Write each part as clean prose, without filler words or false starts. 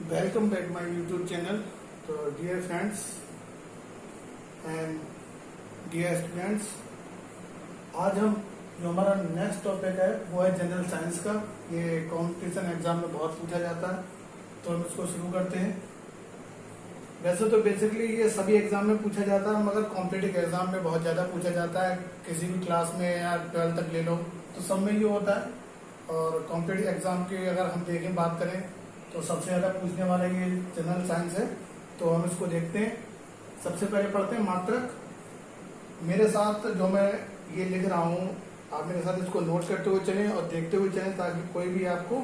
Welcome back my YouTube channel. तो dear friends and dear students, आज हम जो हमारा नेक्स्ट टॉपिक है वो है जनरल साइंस का। ये कंपटीशन एग्जाम में बहुत पूछा जाता है, तो हम इसको शुरू करते हैं। वैसे तो बेसिकली ये सभी एग्जाम में पूछा जाता है, मगर कॉम्पिटिटिव एग्जाम में बहुत ज्यादा पूछा जाता है। किसी भी क्लास में या 12 तक ले लो तो सब में ये होता है। और कॉम्पिटिटिव एग्जाम की अगर हम देखें बात करें तो सबसे ज्यादा पूछने वाला ये जनरल साइंस है। तो हम इसको देखते हैं। सबसे पहले पढ़ते हैं मात्रक। मेरे साथ जो मैं ये लिख रहा हूँ, आप मेरे साथ इसको नोट करते हुए चलें और देखते हुए चलें, ताकि कोई भी आपको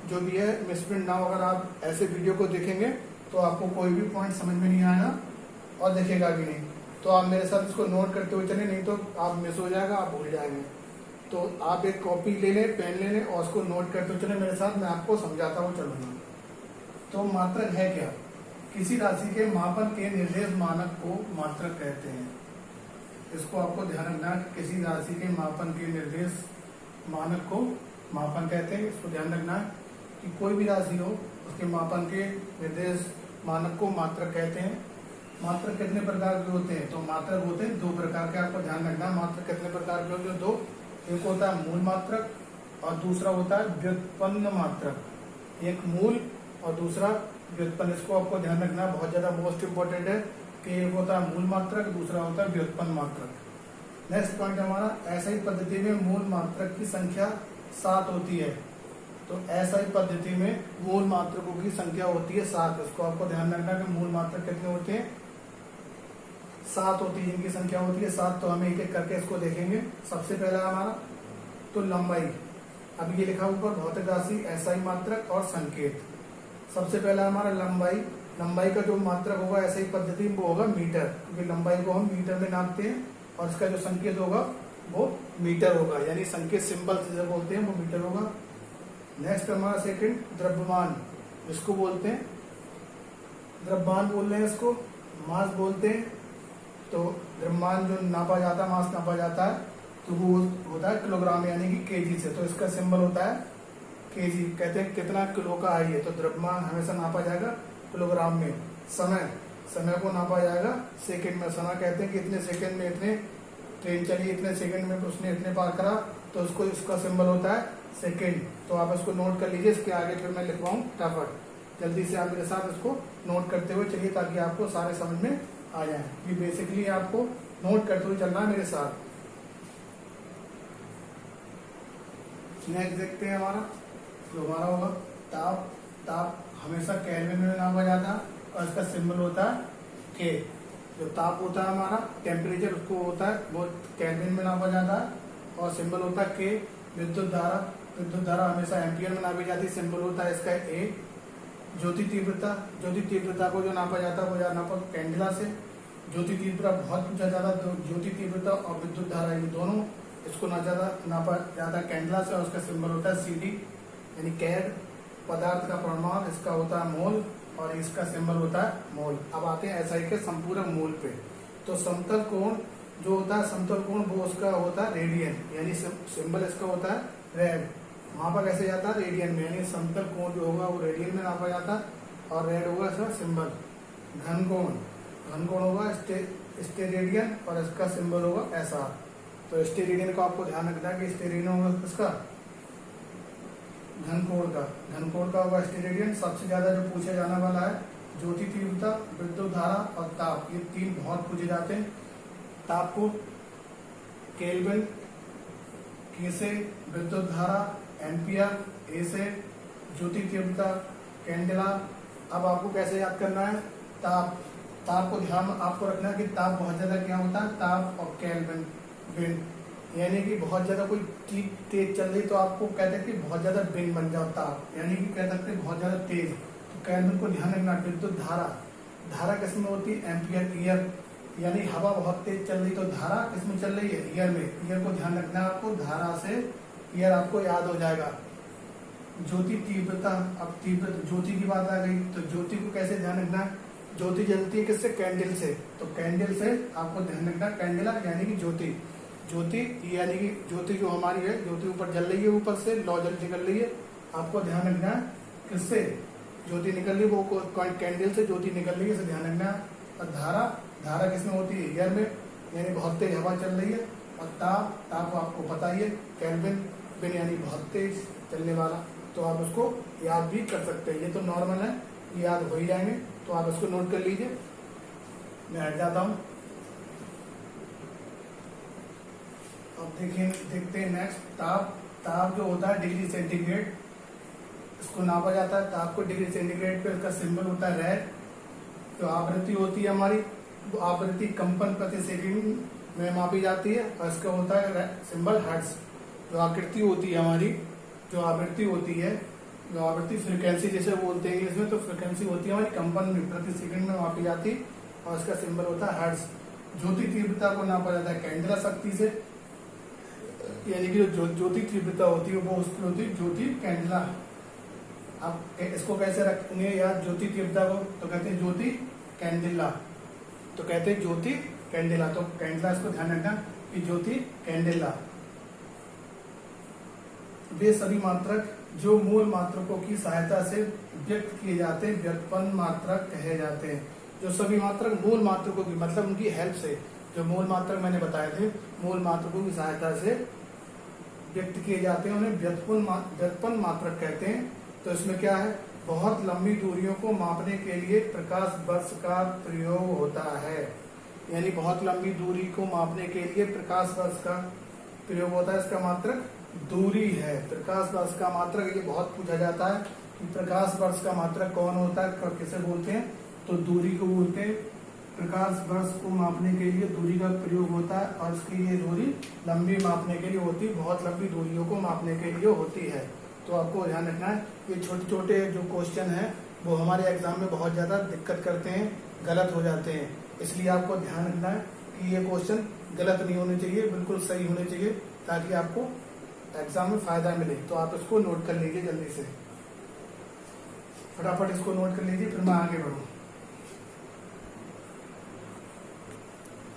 जो भी है मिसप्रिंट ना हो। अगर आप ऐसे वीडियो को देखेंगे तो आपको कोई भी पॉइंट समझ में नहीं आएगा और देखेगा भी नहीं। तो आप मेरे साथ इसको नोट करते हुए चलें, नहीं तो आप मिस हो जाएगा, आप भूल जाएंगे। तो आप एक कॉपी ले लें, पेन ले लें और उसको नोट करते हुए चलें मेरे साथ। मैं आपको समझाता हुआ चलूंगा। तो मात्रक है क्या? किसी राशि के मापन के निर्देश मानक को मात्रक कहते हैं। इसको आपको ध्यान रखना है। किसी राशि के मापन के निर्देश मानक को मापन कहते हैं। इसको ध्यान रखना है कि कोई भी राशि हो उसके मापन के निर्देश मानक को मात्रक कहते हैं। मात्रक कितने प्रकार के होते हैं? तो मात्रक होते हैं 2 प्रकार के। आपको ध्यान रखना है मात्रक कितने प्रकार के होते हैं। 2, एक होता है मूल मात्रक और दूसरा होता है व्युत्पन्न मात्रक। एक मूल और दूसरा व्युत्पन्न। इसको आपको ध्यान रखना बहुत ज्यादा मोस्ट इंपोर्टेंट है कि एक होता है मूल मात्रक, दूसरा होता है व्युत्पन्न मात्रक। नेक्स्ट पॉइंट हमारा, एसआई पद्धति में मूल मात्रक की संख्या 7 होती है। तो एसआई पद्धति में मूल मात्रकों की संख्या होती है 7। इसको आपको ध्यान रखना कि मूल मात्रक कितने होते हैं? 7 होती है, इनकी संख्या होती है 7। तो हमें एक एक करके इसको देखेंगे। सबसे पहला हमारा तो लंबाई। अब ये लिखा ऊपर भौतिक राशि, एसआई मात्रक और संकेत। सबसे पहला हमारा लंबाई। लंबाई का जो मात्रक होगा एसआई पद्धति में वो होगा मीटर, क्योंकि लंबाई को हम मीटर में नापते हैं। और इसका जो संकेत होगा वो मीटर होगा, यानी संकेत सिंबल से बोलते हैं वो मीटर होगा। नेक्स्ट हमारा सेकंड द्रव्यमान, जिसको बोलते हैं द्रव्यमान बोल रहे हैं, इसको मास बोलते हैं। तो द्रव्यमान जो नापा जाता है, मास नापा जाता है, तो वो होता है किलोग्राम यानी कि केजी से। तो इसका सिंबल होता है केजी। कहते हैं कितना किलो का है ये। तो द्रव्यमान हमेशा नापा जाएगा किलोग्राम में। समय को नापा जाएगा सेकंड में। समय कहते हैं कि इतने सेकंड में इतने ट्रेन चली, इतने सेकंड में उसने इतने पार करा, तो उसको इसका सिंबल होता है सेकंड। तो आप इसको नोट कर लीजिए। इसके आगे फिर मैं लिखवाऊं फटाफट। जल्दी से आप मेरे साथ इसको नोट करते हुए चलिए, ताकि आपको सारे समझ में आ जाए। ये बेसिकली आपको नोट करते हुए चलना है मेरे साथ। नेक्स्ट देखते हैं हमारा जो हमारा होगा ताप। ताप हमेशा केल्विन में नापा जाता है और इसका सिंबल होता है के। जो ताप होता है हमारा टेम्परेचर, उसको होता है वो केल्विन में नापा जाता है और सिंबल होता है के। विद्युत धारा, विद्युत धारा हमेशा एम्पियर में नापी जाती है, सिंबल होता है इसका ए। ज्योति तीव्रता, ज्योति तीव्रता को जो नापा जाता है वो नापा कैंडिला से। ज्योति तीव्रता बहुत पूछा जाता है। तो ज्योति तीव्रता और विद्युत धारा ये दोनों इसको नापा जाता है कैंडिला से, और उसका सिंबल होता है सीडी यानी कैड। पदार्थ का परिमाण, इसका होता है मोल और इसका सिंबल होता है मोल। अब आते हैं एसआई के संपूरक मूल पे। तो समतल कोण जो होता है, समतल कोण वो उसका होता है रेडियन, यानी सिंबल इसका होता है रेड। मापा कैसे जाता है? रेडियन में, यानी समतल कोण जो होगा वो रेडियन में नापा जाता है और रेड होगा इसका सिंबल। घन कोण, घन कोण होगा स्टेरेडियन और इसका सिंबल होगा एसआर। तो स्टेरेडियन का आपको ध्यान रखना है कि स्टेरेडियन होगा इसका घनकोण का होगा स्टेरेडियन। सबसे ज्यादा जो पूछा जाने वाला है ज्योति तीव्रता, विद्युत धारा और ताप, ये 3 बहुत पूछे जाते हैं। ताप को केल्विन, के से, विद्युत धारा एम्पियर, ए से, ज्योति तीव्रता कैंडेला। अब आपको कैसे याद करना है? ताप, ताप को ध्यान आपको रखना है कि ताप बहुत ज्यादा क्या होता है? ताप और केल्विन, विंड, यानी कि बहुत ज्यादा कोई चीज तेज चल रही तो आपको कहते हैं कि बहुत ज्यादा विंड बन जाता है, यानी कि कह सकते हैं बहुत ज्यादा तेज। तो केल्विन को ध्यान रखना। विद्युत धारा, धारा किसमें होती है? एम्पियर, ईयर, यानी हवा बहुत तेज चल रही तो धारा किसमें चल रही है? ईयर में। ईयर को ध्यान रखना है आपको, धारा से ईयर आपको याद हो जाएगा। ज्योति तीव्रता, अब तीव्रता ज्योति की बात आ गई तो ज्योति को कैसे ध्यान रखना है? ज्योति जलती है किससे? कैंडल से। तो कैंडल से आपको ध्यान रखना कैंडला यानी कि ज्योति। ज्योति यानी कि ज्योति जो हमारी है, ज्योति ऊपर जल रही है, ऊपर से लौ जल निकल रही है। आपको ध्यान रखना है किससे? ज्योति निकल रही है वो कैंडल से ज्योति निकल रही है, इसे ध्यान रखना। और धारा किसमें होती है? एयर में, यानी बहुत तेज हवा चल रही है। और ताप आपको पता ही है, केल्विन यानी बहुत तेज चलने वाला। तो आप उसको याद भी कर सकते हैं, ये तो नॉर्मल है, याद हो ही जाएंगे। तो आप इसको नोट कर लीजिए। मैं हट जाता हूं। अब देखते हैं नेक्स्ट। ताप जो होता है डिग्री सेंटीग्रेड, इसको नापा जाता है। ताप को डिग्री सेंटीग्रेड पे इसका सिंबल होता है रेड। तो आवृत्ति होती है हमारी, आवृत्ति कंपन प्रति सेकंड में मापी जाती है, और इसका होता है सिंबल हर्ट्ज। जो आकृति होती है हमारी, जो आवृत्ति होती है, जो आवृत्ति फ्रिक्वेंसी जैसे बोलते हैं इंग्लिश में, तो फ्रिक्वेंसी होती है हमारी कंपन में प्रति सेकंड में मापी जाती है, और इसका सिंबल होता है हर्ट्ज। ज्योति तीव्रता को नापा जाता है कैंडेला शक्ति से, यानी कि जो ज्योति तीव्रता होती है वो उसकी होती है ज्योति कैंडेला। आप इसको कैसे रखेंगे याद ज्योति तीव्रता को? तो कहते हैं ज्योति कैंडेला, तो कहते हैं ज्योति कैंडेला। तो कैंडेला, इसको ध्यान रखना कि ज्योति कैंडेला। वे सभी मात्रक जो मूल मात्रकों की सहायता से व्यक्त किए जाते हैं व्युत्पन्न मात्रक कहे जाते हैं। जो सभी मात्रक मूल मात्रकों की, मतलब उनकी हेल्प से, जो मूल मात्रक मैंने बताए थे, मूल मात्रकों की सहायता से व्यक्त किए जाते हैं, उन्हें व्युत्पन्न मात्रक कहते हैं। तो इसमें क्या है? बहुत लंबी दूरियों को मापने के लिए प्रकाश वर्ष का प्रयोग होता है, यानी बहुत लंबी दूरी को मापने के लिए प्रकाश वर्ष का प्रयोग होता है। इसका मात्रक दूरी है। प्रकाश वर्ष का मात्रक, ये बहुत पूछा जाता है कि प्रकाश वर्ष का मात्रक कौन होता है, किसे बोलते हैं? तो दूरी को बोलते हैं। प्रकाश वर्ष को मापने के लिए दूरी का प्रयोग होता है, और इसकी ये दूरी लंबी मापने के लिए होती है, बहुत लंबी दूरियों को मापने के लिए होती है। तो आपको ध्यान रखना है, ये छोटे छोटे जो क्वेश्चन हैं वो हमारे एग्जाम में बहुत ज्यादा दिक्कत करते हैं, गलत हो जाते हैं। इसलिए आपको ध्यान रखना है कि ये क्वेश्चन गलत नहीं होने चाहिए, बिल्कुल सही होने चाहिए, ताकि आपको एग्जाम में फायदा मिले। तो आप इसको नोट कर लीजिए जल्दी से, फटाफट इसको नोट कर लीजिए, फिर मैं आगे बढ़ूँ।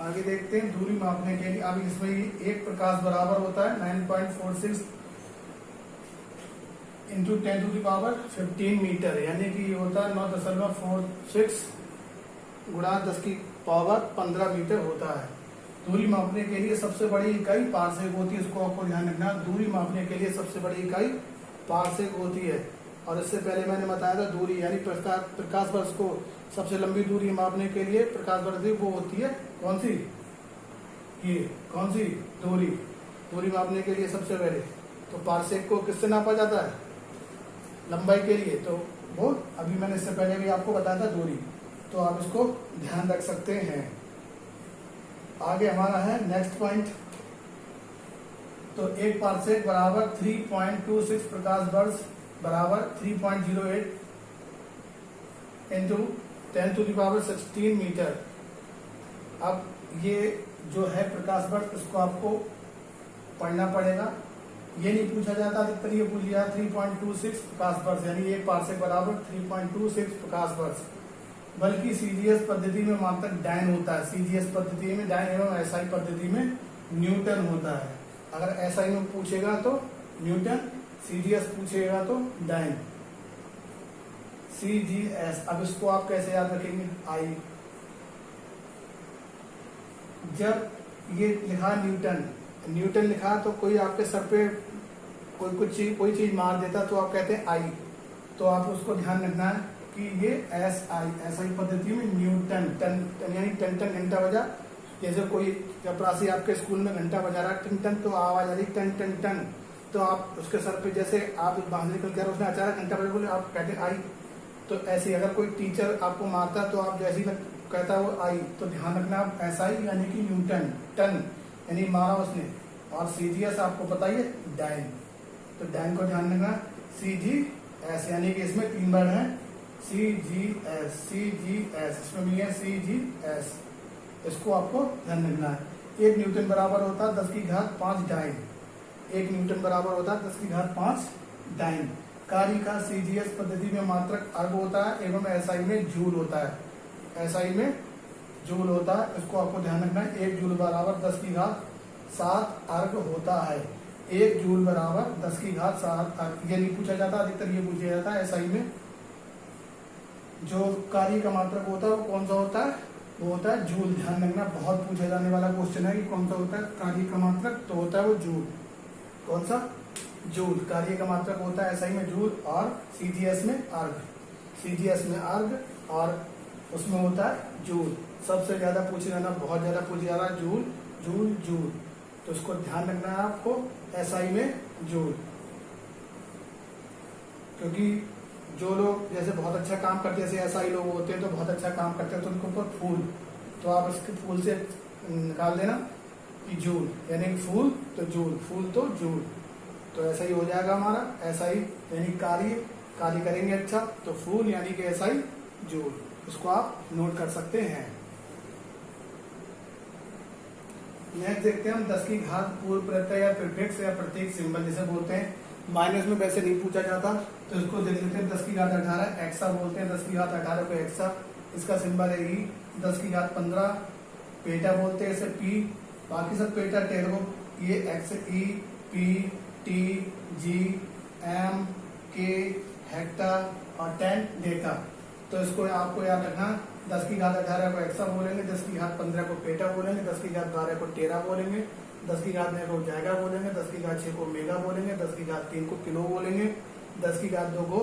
आगे देखते हैं दूरी मापने के लिए। अब इसमें एक प्रकाश बराबर होता है 9.46 इंटू 10⁻15 मीटर, यानी कि ये होता है 9.46 गुणा 10⁻15 मीटर होता है। दूरी मापने के लिए सबसे बड़ी इकाई पारसेक होती है, इसको आपको ध्यान रखना। दूरी मापने के लिए सबसे बड़ी इकाई पारसेक होती है। और इससे पहले मैंने बताया था दूरी यानी प्रकाश वर्ष को सबसे लंबी दूरी मापने के लिए प्रकाश वर्ष वो होती है कौन सी? ये कौन सी दूरी मापने के लिए सबसे पहले तो पारसेक को किससे नापा जाता है? लंबाई के लिए। तो वो अभी मैंने इससे पहले भी आपको बताया था दूरी, तो आप इसको ध्यान रख सकते हैं। आगे हमारा है नेक्स्ट पॉइंट। तो एक पारसेक बराबर 3.26 प्रकाश वर्ष बराबर 3.08 इंटू 10⁻16 मीटर। अब ये जो है प्रकाश वर्ष, इसको आपको पढ़ना पड़ेगा। ये नहीं पूछा जाता, अधिकतर ये पूछ लिया 3.26 प्रकाश वर्ष, यानी एक पारसेक बराबर 3.26 प्रकाश वर्ष। बल्कि सीजीएस पद्धति में मात्रक डायन होता है। सीजीएस पद्धति में डायन एवं एसआई पद्धति में न्यूटन होता है। अगर एसआई में पूछेगा तो न्यूटन, सीजीएस पूछेगा तो डायन। सीजीएस, अब इसको आप कैसे याद रखेंगे? आई, जब ये लिखा न्यूटन लिखा तो कोई आपके सर पे कोई चीज मार देता तो आप कहते हैं आई। तो आप उसको ध्यान रखना है कि ये एसआई पद्धति में न्यूटन, टन यानी टन घंटा बजा। जैसे कोई चपरासी आपके स्कूल में घंटा बजा रहा है टन, तो आवाज आ रही टन, तो आप उसके सर पे जैसे आप बाहर निकल के उसने अचानक घंटा बजा बोले, आप कहते आई। तो ऐसे अगर कोई टीचर आपको मारता तो आप जैसे ही कहता वो आई, तो ध्यान रखना आप एसआई यानी कि न्यूटन, टन यानी मारा उसने। और सीजीएस आपको पता ही है डायन, तो डायन को ध्यान रखना। सीजीएस यानी कि इसमें 3 वर्ड है, सीजीएस, इसमें भी है सीजीएस, इसको आपको ध्यान रखना है। 1 न्यूटन बराबर होता है 10⁵5 डायन। 1 न्यूटन बराबर होता है 10⁵5 डायन। कार्य का सीजीएस पद्धति में मात्रक अर्ग होता है एवं एसआई में जूल होता है। एसआई में जूल होता है, इसको आपको ध्यान रखना है। 1 जूल बराबर 10⁻7 अर्ग होता है। 1 जूल बराबर 10⁻7 अर्ग। ये नहीं पूछा जाता, अधिकतर ये पूछा जाता है एसआई में जो कार्य का मात्रक होता है वो कौन सा होता है, वो होता है जूल। ध्यान रखना, बहुत पूछा जाने वाला क्वेश्चन है कि कौन सा होता है कार्य का मात्रक, तो होता है वो जूल। कौन सा, जूल। कार्य का मात्रक होता है एसआई में जूल और सीजीएस में अर्ग, सीजीएस में अर्ग और उसमें होता है जूल। सबसे ज्यादा पूछे जाना, बहुत ज्यादा पूछे जा रहा है जूल जूल जूल, तो इसको ध्यान रखना है आपको, एसआई में जूल। क्योंकि जो लोग जैसे बहुत अच्छा काम करते हैं, जैसे एसआई लोग होते हैं तो बहुत अच्छा काम करते हैं, तो उनके ऊपर फूल, तो आप इसके फूल से निकाल देना कि जूल, यानी कि फूल तो जूल, फूल तो जूल, तो ऐसा ही हो जाएगा हमारा। एसआई यानी कार्य, कार्य करेंगे अच्छा तो फूल यानी कि एसआई जूल, इसको आप नोट कर सकते हैं। नेक्स्ट देखते हैं हम 10 की घात पूर्व प्रत्यय या प्रीफिक्स या प्रतीक सिंबल जिसे बोलते हैं। माइनस में वैसे नहीं पूछा जाता, तो इसको देख लेते हैं। 10 की घात 18 एक्सा बोलते हैं, 10 की घात 18 को एक्सा, इसका सिंबल है ई। 10 की घात 15 पेटा बोलते हैं इसे पी, बाकी सब पेटा टेरो, ये X E P T G M के हेक्टा और 10 डेका, तो इसको आपको याद रखना। 10 की घात 18 को एक्सा बोलेंगे, 10 की घात 15 को पेटा बोलेंगे, 10 की घात 12 को टेरा बोलेंगे, 10 की घात 9 को जायगा बोलेंगे, 10 की घात 6 को मेगा बोलेंगे, 10 की घात 3 को किलो बोलेंगे, 10 की घात 2 को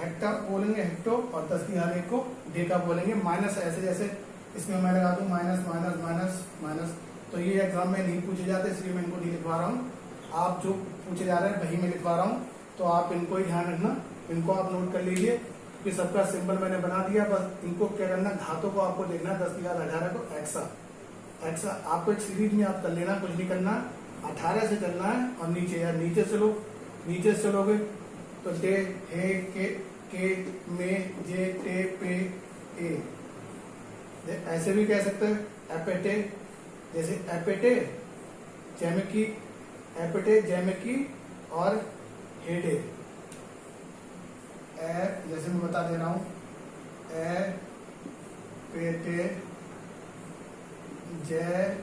हेक्टा बोलेंगे हेक्टो, और 10 की घात 1 को डेका बोलेंगे। माइनस ऐसे जैसे इसमें मैं लगा दूं माइनस माइनस माइनस माइनस, तो ये एग्जाम में नहीं पूछे जाते, इसलिए मैं इनको नहीं लिखवा रहा हूँ। आप जो पूछे जा रहे हैं वही मैं लिखवा रहा हूँ, तो आप इनको ही ध्यान रखना, इनको आप नोट कर लीजिए कि सबका सिंबल मैंने बना दिया। बस इनको क्या करना, घातों को आपको देखना है। 10 की घात 18 को एक्सा, एक्सा आपको एक सीरीज में आप कर लेना, कुछ नहीं करना, 18 से चलना है और नीचे, या नीचे चलो, नीचे से चलोगे तो डे हे के में जे टे पे ए, ऐसे भी कह सकते हैं एपेटे, जैसे एपेटे जैमेकी, एपेटे जैमेकी और हेडे, जैसे मैं बता दे रहा हूं, ए पेटे जय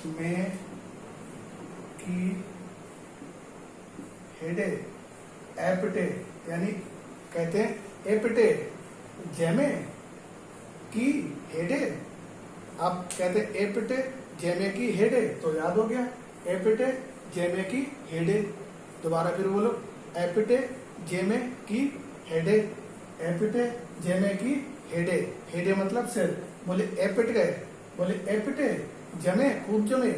में की हेडे, एपटे यानी कहते हैं एपटे जैमे की हेडे, आप कहते हैं एपटे जैमे की हेडे, तो याद हो गया एपटे जैमे की हेडे। दोबारा फिर बोलो, एपटे जेमे की हेडे, एपिटे जेमे की हेडे, हेडे मतलब सिर। बोले एपिट गए, बोले एपिटे जमे खूब जमे,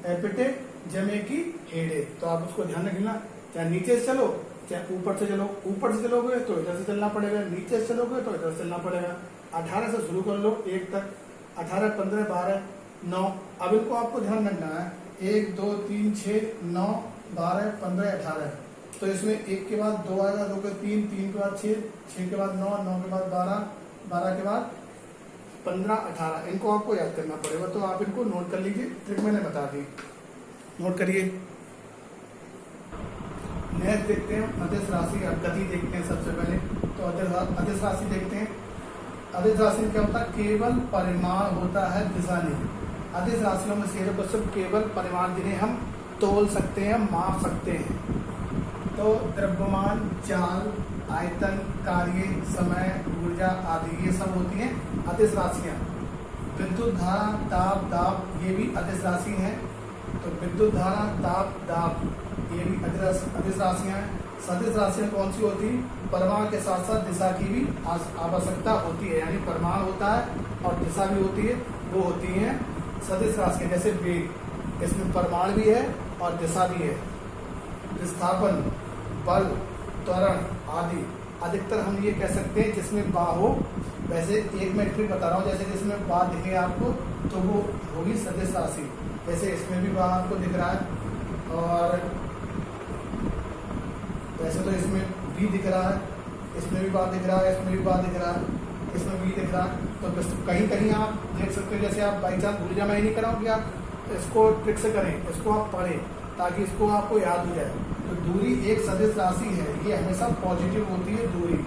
एपिटे जमे की हेडे, तो आप उसको ध्यान रखना। चाहे नीचे से चलो चाहे ऊपर से चलो, ऊपर से चलोगे तो इधर से चलना पड़ेगा, नीचे से चलोगे तो इधर से चलना पड़ेगा। 18 से शुरू कर लो 1 तक, 18 15 12 9, अब इनको आपको ध्यान रखना है, 1 2 3 6 9 12 15 18, तो इसमें 1 के बाद 2 आएगा, 2 के 3, 3 के बाद 6, 6 के बाद 9, 9 के बाद 12, 12 के बाद 15 18, इनको आपको याद करना पड़ेगा, तो आप इनको नोट कर लीजिए, ट्रिक मैंने बता दी, नोट करिए। नेक्स्ट देखते हैं अदिश राशि गति देखते हैं सबसे पहले, तो अदिश राशि देखते हैं। अदिश राशि में क्या होता है, केवल परिमाण होता है, दिशा नहीं। अदिश राशियों में से को सिर्फ केवल परिमाण जिन्हें हम तोल सकते हैं, माप सकते हैं, तो द्रव्यमान, चाल, आयतन, कार्य, समय, ऊर्जा आदि ये सब होती हैं अदिश राशियां। विद्युत धारा, ताप, दाब ये भी अदिश राशि हैं, तो विद्युत धारा, ताप, दाब ये भी अदिश राशियां हैं। सदिश राशियां कौन सी होती है, परिमाण के साथ साथ दिशा की भी आवश्यकता होती है, यानी परिमाण होता है और दिशा भी होती है, वो होती है सदिश राशियां। जैसे वेग, इसमें परिमाण भी है और दिशा भी है। विस्थापन, बल, त्वरण आदि अधिकतर हम ये कह सकते हैं जिसमें बा हो। वैसे एक मैं ट्रिक बता रहा हूँ, जैसे जिसमें बा दिखे आपको तो वो होगी सदिश राशि, जैसे इसमें भी बा आपको दिख रहा है, और वैसे तो इसमें भी दिख रहा है, इसमें भी बा दिख रहा है, इसमें भी बा दिख रहा है, इसमें भी दिख रहा है, तो कहीं कहीं आप देख सकते हो। जैसे आप बाई चांस भूल जाए, मैं नहीं कर रहा हूँ कि आप इसको ट्रिक से करें, इसको आप पढ़ें ताकि इसको आपको याद हो जाए। तो दूरी एक सदिश राशि है, ये हमेशा पॉजिटिव होती है दूरी,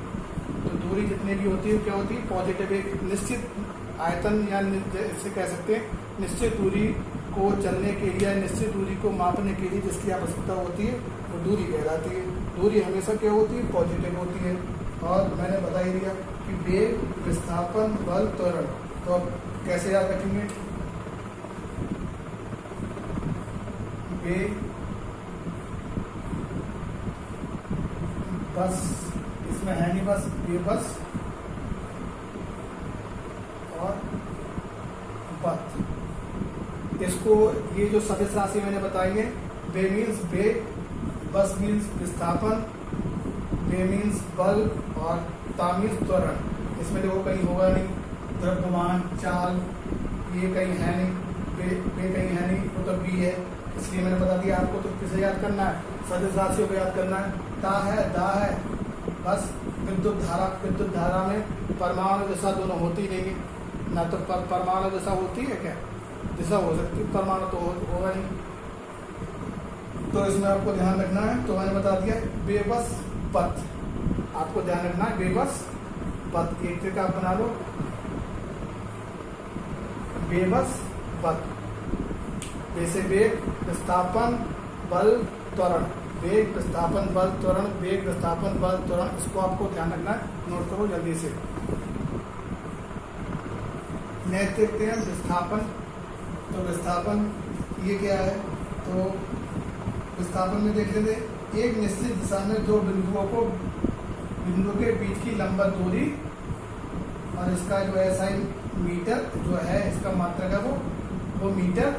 तो दूरी जितनी भी होती है क्या होती है, पॉजिटिव। एक निश्चित आयतन या इससे कह सकते हैं निश्चित दूरी को चलने के लिए, निश्चित दूरी को मापने के लिए जिसकी आवश्यकता होती है वो दूरी कहलाती है। दूरी हमेशा क्या होती है, पॉजिटिव होती है। और मैंने बता ही दिया कि वेग, विस्थापन, बल, त्वरण। तो अब कैसे याद रखेंगे? वेग, बस इसमें है नहीं, बस ये बस और पथ। इसको ये जो सदिश राशि मैंने बताई है, वे मीन्स वेग, बस मीन्स विस्थापन, वे मीन्स बल और ता मीन्स त्वरण। इसमें देखो कहीं होगा नहीं, द्रव्यमान, चाल, ये कहीं है नहीं, वे कहीं है नहीं, वो तो बी है। इसलिए मैंने बता दिया आपको। तो किसे याद करना है? सदिश राशियों को याद करना है। ता है, दा है, बस विद्युत धारा में परमाणु दिशा दोनों होती नहीं है ना। तो परमाणु दिशा होती है क्या? दिशा हो सकती है, परमाणु तो होगा नहीं। तो इसमें आपको ध्यान रखना है। तो मैंने बता दिया बेबस पथ, आपको ध्यान रखना है बेबस पथ। एक ट्रिक आप बना लो, बेबस पथ। जैसे वेग, विस्थापन, बल, त्वरण, वेग, विस्थापन, बल, त्वरण, वेग, विस्थापन, बल, त्वरण। इसको आपको ध्यान रखना है, नोट करो जल्दी से। नेक्स्ट देखते हैं विस्थापन। तो विस्थापन ये क्या है? तो विस्थापन में देख लेते, एक निश्चित दिशा में दो बिंदुओं के बीच की लंबवत दूरी, और इसका जो एसआई मीटर जो है, इसका मात्रक है वो मीटर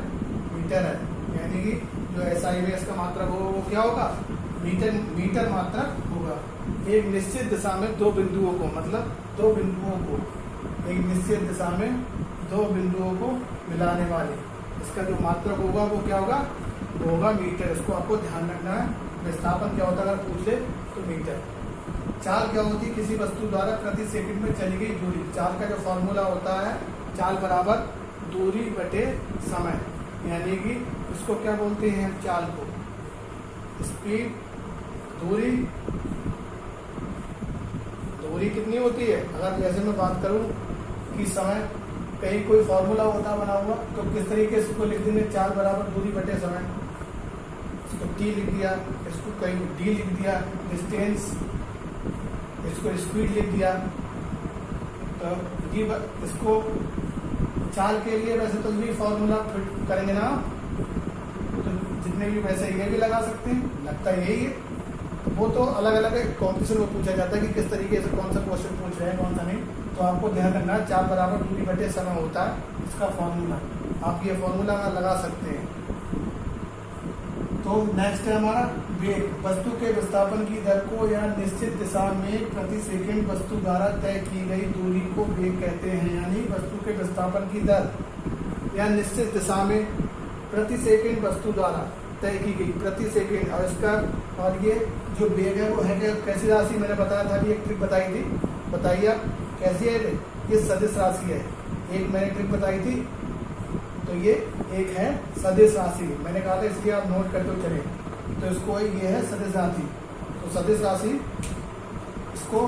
है। यानी कि जो एसआई है इसका मात्रक वो क्या होगा? मीटर मात्रक होगा। एक निश्चित दिशा में दो बिंदुओं को, मतलब दो बिंदुओं को, एक निश्चित दिशा में दो बिंदुओं को मिलाने वाले, इसका जो मात्रक होगा वो क्या होगा? वो होगा मीटर। इसको आपको ध्यान रखना है। विस्थापन क्या होता है अगर पूछ ले तो मीटर। चाल क्या होती है? किसी वस्तु द्वारा प्रति सेकंड में चली गई दूरी। चाल का जो फॉर्मूला होता है, चाल बराबर दूरी बटे समय। यानी कि इसको क्या बोलते हैं? चाल को स्पीड, दूरी कितनी होती है? अगर जैसे मैं बात करूं कि समय, कहीं कोई फॉर्मूला होता बना हुआ, तो किस तरीके से इसको लिख देंगे? चाल बराबर दूरी बटे समय। इसको टी लिख दिया, इसको कहीं डी लिख दिया, डिस्टेंस, इसको स्पीड लिख दिया। तो इसको चाल के लिए वैसे तो भी फॉर्मूला फिट करेंगे ना, तो जितने भी वैसे ये भी लगा सकते हैं, लगता है यही है। वो तो अलग अलग कॉम्पिटिशन में पूछा जाता है कि किस तरीके से कौन सा क्वेश्चन पूछ रहे हैं, कौन सा नहीं। तो आपको ध्यान रखना है, चाल बराबर दूरी बटे समय होता है इसका फॉर्मूला। आप ये फॉर्मूला लगा सकते हैं। तो नेक्स्ट है हमारा वेग। वस्तु के विस्थापन की दर को या निश्चित दिशा में प्रति सेकंड वस्तु द्वारा तय की गई दूरी को वेग कहते हैं। यानी वस्तु के विस्थापन की दर या निश्चित दिशा में प्रति सेकंड वस्तु द्वारा तय की गई, प्रति सेकंड। और इसका और ये जो वेग है वो है कैसी राशि? मैंने बताया था, अभी एक ट्रिक बताई थी, बताइए आप कैसी है? ये सदिश राशि है। एक मैंने ट्रिक बताई थी, तो ये एक है सदिश राशि। मैंने कहा था इसलिए आप नोट करते चले। तो इसको ये है सदिश राशि। तो सदिश राशि इसको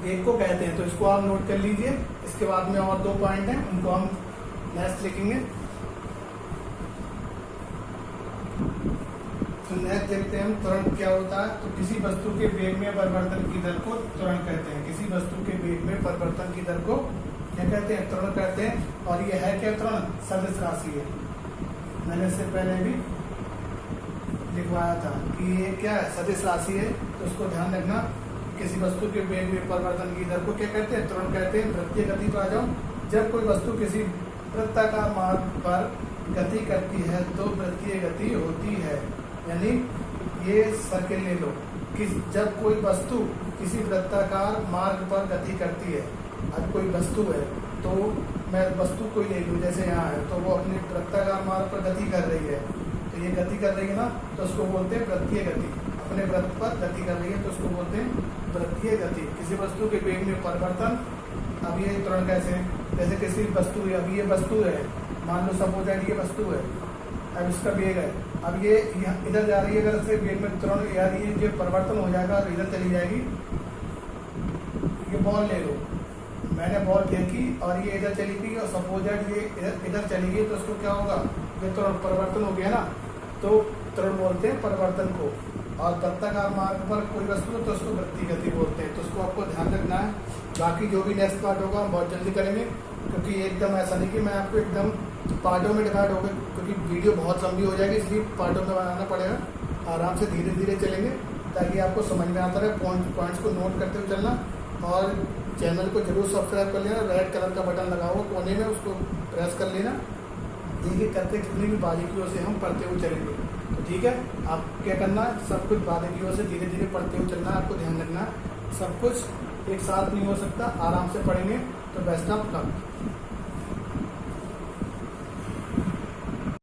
एक को कहते हैं, तो इसको आप नोट कर लीजिए। इसके बाद में और दो पॉइंट हैं, उनको हम नेक्स्ट लिखेंगे। तो नेक्स्ट देखते हैं हम त्वरण क्या होता है। तो किसी वस्तु के वेग में परिवर्तन की दर को त्वरण कहते हैं। किसी वस्तु के वेग में परिवर्तन की दर को क्या कहते हैं? त्वरण कहते हैं। और ये है क्या? त्वरण सदिश राशि है। मैंने इससे पहले भी लिखवाया था कि ये क्या है? सदिश राशि है। तो उसको ध्यान रखना, किसी वस्तु के वेग में परिवर्तन की दर को क्या कहते हैं? त्वरण कहते हैं। वृत्तीय गति पर आ जाओ। जब कोई वस्तु किसी वृत्ताकार मार्ग पर गति करती है तो वृत्तीय गति होती है। यानी ये सर्किल ले लो कि जब कोई वस्तु किसी वृत्ताकार मार्ग पर गति करती है, अब कोई वस्तु है, तो मैं वस्तु कोई ले लूँ, जैसे यहाँ है, तो वो अपने वृत्ताकार मार्ग पर गति कर रही है। तो ये गति कर रही है ना, तो उसको बोलते हैं वृत्तीय गति। अपने वृत्त पर गति कर रही है तो उसको बोलते हैं वृत्तीय गति। किसी वस्तु के वेग में परिवर्तन। अब ये त्वरण कैसे? जैसे किसी वस्तु है, अभी ये वस्तु है, मान लो सपोज दैट ये वस्तु है, अब इसका वेग है, अब ये इधर जा रही है, अगर से वेग में त्वरण यार ये परिवर्तन हो जाएगा तो इधर चली जाएगी। ये बॉल ले लो, मैंने बॉल फेंकी और ये इधर चली गई और सपोज दैट ये इधर चली गई, तो उसको क्या होगा? ये त्वरण परिवर्तन हो गया ना, तो त्वरण बोलते हैं परिवर्तन को। और तब तक आप मार्ग पर कोई वस्तु हो तो उसको वृत्ति गति बोलते हैं, तो उसको आपको ध्यान रखना है। बाकी जो भी नेक्स्ट पार्ट होगा हम बहुत जल्दी करेंगे, क्योंकि एकदम ऐसा नहीं कि मैं आपको एकदम पार्टों में डिवाइड होगा, क्योंकि वीडियो बहुत लंबी हो जाएगी, इसलिए पार्टों में बनाना पड़ेगा। आराम से धीरे धीरे चलेंगे ताकि आपको समझ में आता रहे। पॉइंट्स को नोट करते हुए चलना, और चैनल को जरूर सब्सक्राइब कर लेना। रेड कलर का बटन लगा हुआ कोने में, उसको प्रेस कर लेना। एक एक करके जितनी भी बारीकियों से हम पढ़ते हुए चलेंगे, तो ठीक है। आप क्या करना है, सब कुछ बारीकियों से धीरे धीरे पढ़ते हुए चलना है, आपको ध्यान रखना है। सब कुछ एक साथ नहीं हो सकता, आराम से पढ़ेंगे तो बेस्ट ऑफ लक।